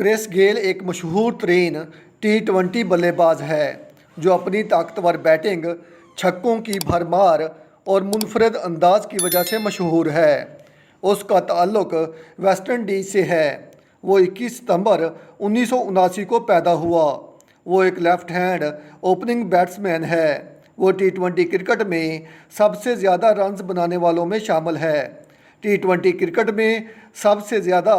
Chris Gayle एक मशहूर तरीन T20 बल्लेबाज है जो अपनी ताकतवर बैटिंग, छक्कों की भरमार और मुनफरद अंदाज की वजह से मशहूर है। उसका ताल्लुक वेस्ट इंडीज़ से है। वो 21 सितंबर 1979 को पैदा हुआ। वो एक लेफ़्ट हैंड ओपनिंग बैट्समैन है। वो T20 क्रिकेट में सबसे ज़्यादा रन्स बनाने वालों में शामिल है। T20 क्रिकेट में सबसे ज़्यादा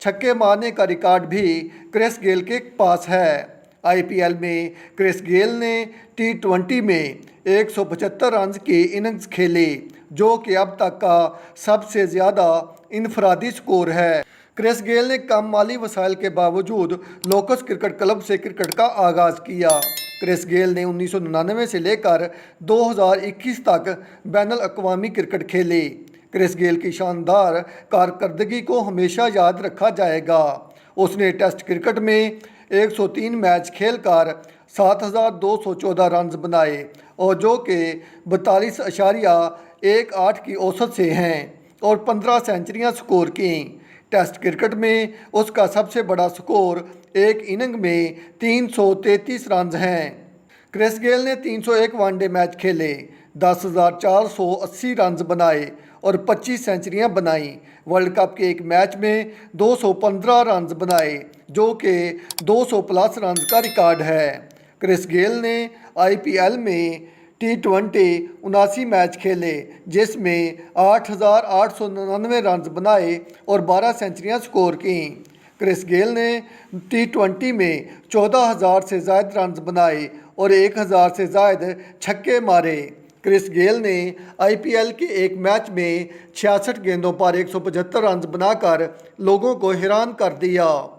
छक्के मारने का रिकॉर्ड भी क्रिस गेल के पास है। IPL में क्रिस गेल ने T20 में 175 रन्स की इनिंग्स खेली, जो कि अब तक का सबसे ज़्यादा इनफरादी स्कोर है। क्रिस गेल ने कम माली वसाइल के बावजूद लोकस क्रिकेट क्लब से क्रिकेट का आगाज़ किया। क्रिस गेल ने 1999 से लेकर 2021 तक बैनुल अक़वामी क्रिकेट खेली। क्रिस गेल की शानदार कारकर्दगी को हमेशा याद रखा जाएगा। उसने टेस्ट क्रिकेट में 103 मैच खेलकर 7,214 रन्स बनाए और जो कि 42.18 की औसत से हैं और 15 सेंचुरियां स्कोर की। टेस्ट क्रिकेट में उसका सबसे बड़ा स्कोर एक इनिंग में 333 रन्स हैं। क्रिस गेल ने 301 वनडे मैच खेले, 10,480 रन्स बनाए और 25 सेंचुरियां बनाई। वर्ल्ड कप के एक मैच में 215 रन्स बनाए, जो कि 200 प्लस रन्स का रिकॉर्ड है। क्रिस गेल ने IPL में T20 79 मैच खेले, जिसमें 8,899 रन्स बनाए और 12 सेंचुरियां स्कोर की। क्रिस गेल ने T20 में 14,000 से ज़ायद रन्स बनाए और 1,000 से ज़ायद छक्के मारे। क्रिस गेल ने IPL के एक मैच में 66 गेंदों पर 175 रन्स बनाकर लोगों को हैरान कर दिया।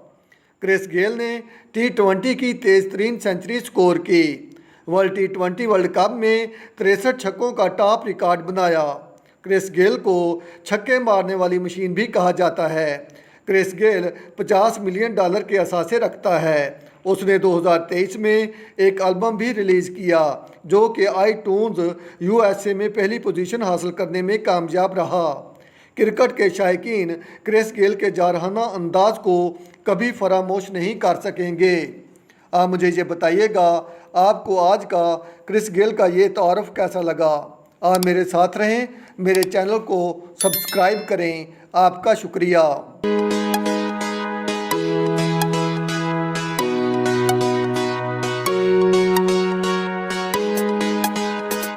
क्रिस गेल ने T20 की तेज़ तरीन सेंचुरी स्कोर की। वर्ल्ड T20 वर्ल्ड कप में 63 छक्कों का टॉप रिकॉर्ड बनाया। क्रिस गेल को छक्के मारने वाली मशीन भी कहा जाता है। क्रिस गेल $50 मिलियन के असासे रखता है। उसने 2023 में एक एल्बम भी रिलीज़ किया, जो कि iTunes USA में पहली पोजीशन हासिल करने में कामयाब रहा। क्रिकेट के शायकीन क्रिस गेल के जारहाना अंदाज को कभी फरामोश नहीं कर सकेंगे। आप मुझे ये बताइएगा, आपको आज का क्रिस गेल का ये तारुफ कैसा लगा? आप मेरे साथ रहें, मेरे चैनल को सब्सक्राइब करें। आपका शुक्रिया।